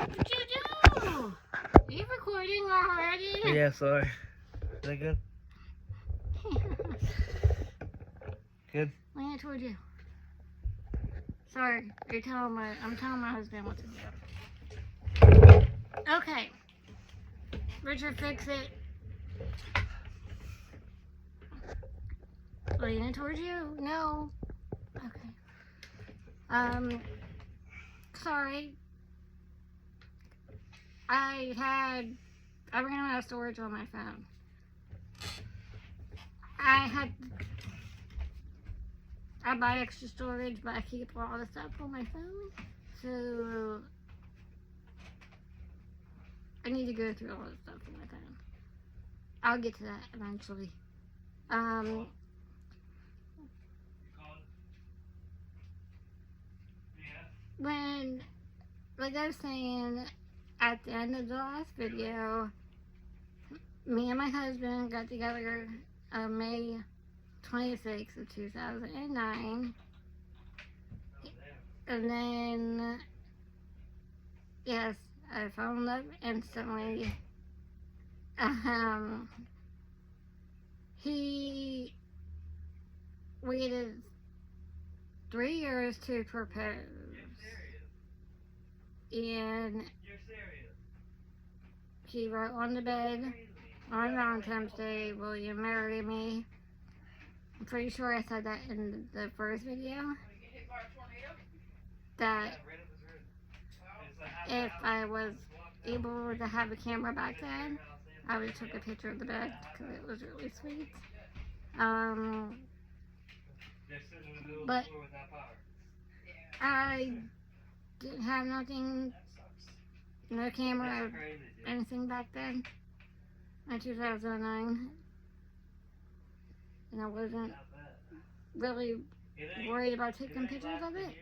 What'd you do? Are you recording already? Yeah, sorry. Is that good? Good? Lean it toward you. Sorry, I'm telling my husband what to do. Okay. Richard, fix it. Lean it towards you. No. Okay. Sorry. I ran out of storage on my phone. I buy extra storage, but I keep all the stuff on my phone. So I need to go through all the stuff on my phone. I'll get to that eventually. When, like I was saying at the end of the last video, me and my husband got together on May 26th of 2009. And then, yes, I fell in love instantly. He waited 3 years to propose. And he wrote on the bed on Valentine's Day, "Will you marry me?" I'm pretty sure I said that in the first video. That if I was able to have a camera back then, I would have took a picture of the bed because it was really sweet. But I didn't have nothing, no camera or anything back then in 2009. And I wasn't really worried about taking pictures of it.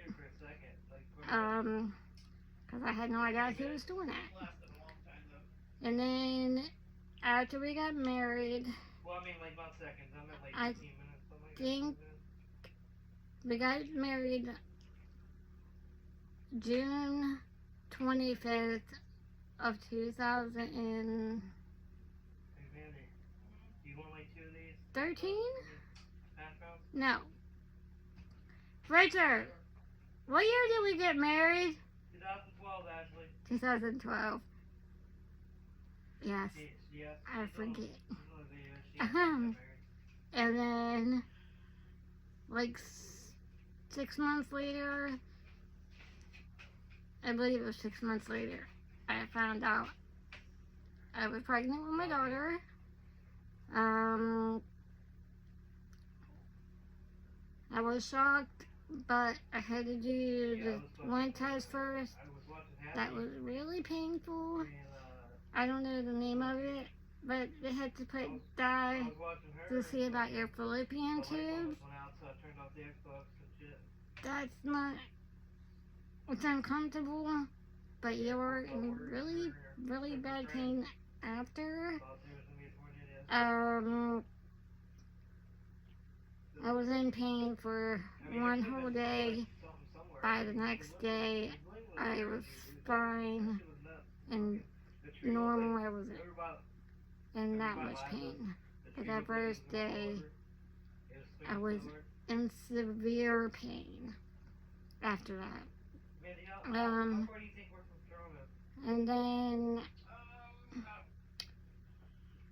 Because I had no idea who was doing that. And then after we got married, I think we got married June 25th of 2013? No. Richard, what year did we get married? 2012, Ashley. 2012. Yes, I forget. And then, like 6 months later, I believe it was 6 months later, I found out I was pregnant with my daughter. I was shocked, but I had to do the one test first. That was really painful. I don't know the name of it, but they had to put dye to see about your fallopian tubes. That's not, it's uncomfortable, but you're in really, really bad pain after. I was in pain for one whole day. By the next day, I was fine and normal. I wasn't in that much pain. But that first day, I was in severe pain after that. And then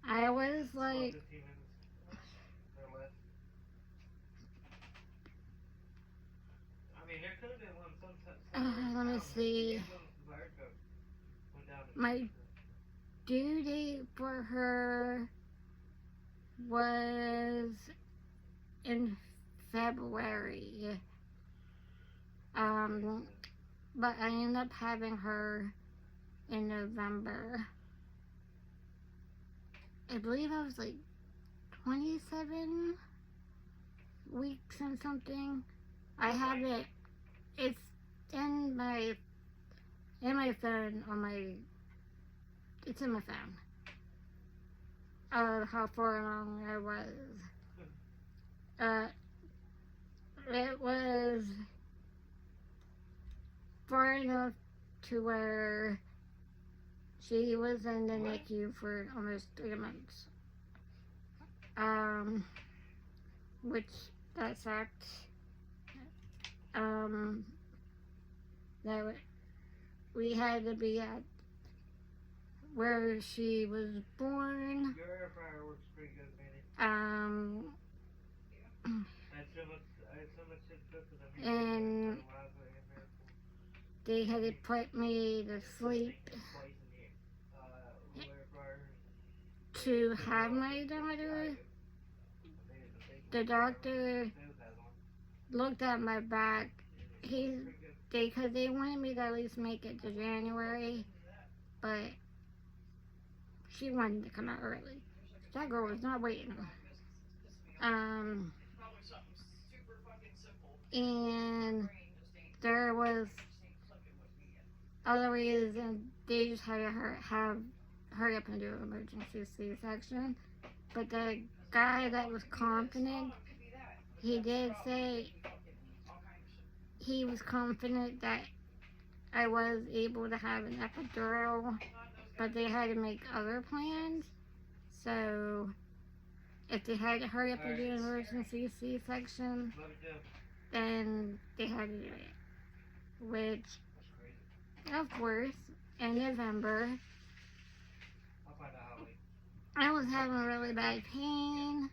I was like, let me see. My due date for her was in February. But I ended up having her in November. I believe I was like 27 weeks and something. I have it. It's in my phone it's in my phone. How far along I was. It was far enough to where She was in the NICU for almost 3 months. Which that sucked. That we had to be at where she was born. Your air fryer works pretty good, Manny. I had so much shit cooked that I made And they had to put me to sleep to have my daughter. The doctor looked at my back. Because they wanted me to at least make it to January, but she wanted to come out early. That girl was not waiting. And there was other reasons they just had to hurry up and do an emergency C-section. But the guy that was confident, he did say he was confident that I was able to have an epidural, but they had to make other plans. So if they had to hurry up and do an emergency C-section, then they had to do it. Which, of course, in November, I was having really bad pain.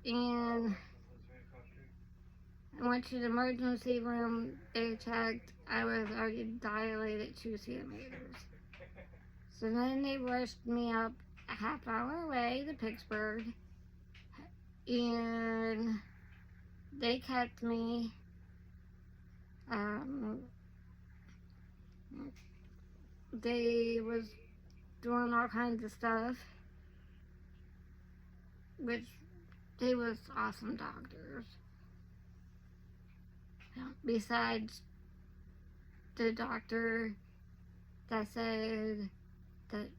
And I went to the emergency room. They checked. I was already dilated 2 centimeters. So then they rushed me up a half hour away to Pittsburgh. And they kept me. They was doing all kinds of stuff. Which they was awesome doctors. Besides the doctor that said that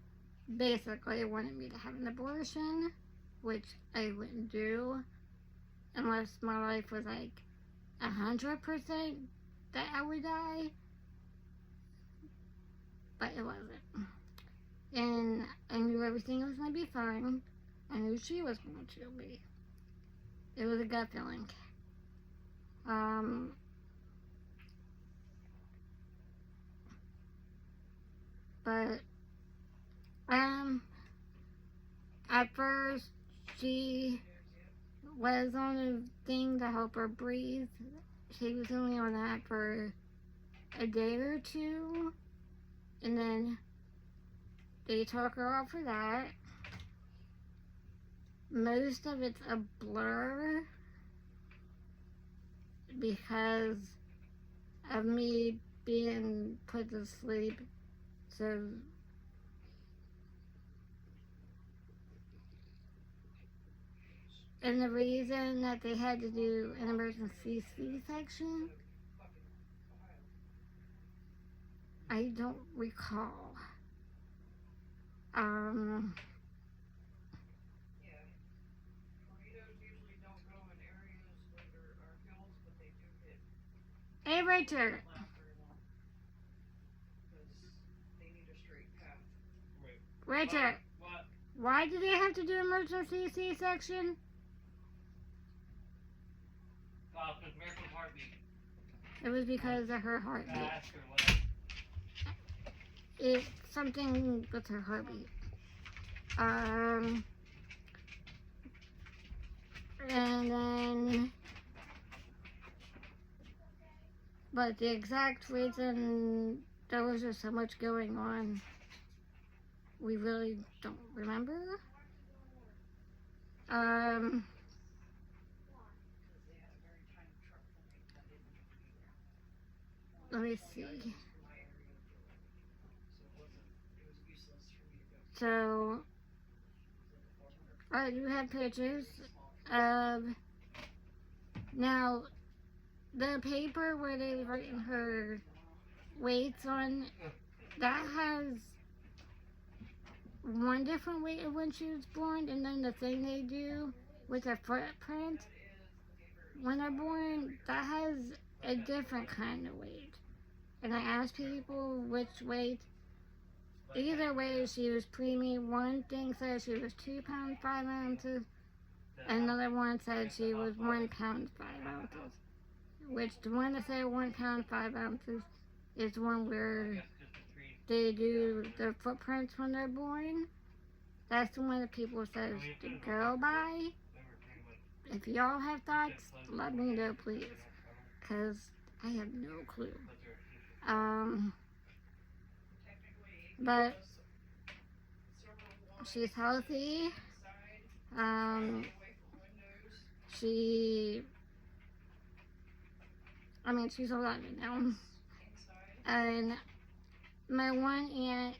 basically wanted me to have an abortion, which I wouldn't do unless my life was like 100% that I would die. But it wasn't. And I knew everything was going to be fine. I knew she was going to be. It was a gut feeling. But at first she was on a thing to help her breathe. She was only on that for a day or two, and then they took her off for that. Most of it's a blur because of me being put to sleep. So and the reason that they had to do an emergency C-section, I don't recall. Hey, Richard. Richard, why did they have to do emergency C-section? Because Miracle's heartbeat. It was because of her heartbeat. Ask her what. It's something with her heartbeat. And then, but the exact reason, there was just so much going on, we really don't remember. Let me see. So, I do have pictures of, now, the paper where they were writing her weights on, that has one different weight of when she was born, and then the thing they do with her footprint when they're born, that has a different kind of weight. and I asked people which weight. Either way, she was preemie. One thing said she was 2 pounds 5 ounces. Another one said she was 1 pound 5 ounces. Which the one that said 1 pound 5 ounces is the one where they do the footprints when they're born. That's the one that people says to go by. If y'all have thoughts, let me know, please, because I have no clue. But she's healthy. She's 11 now. And my one aunt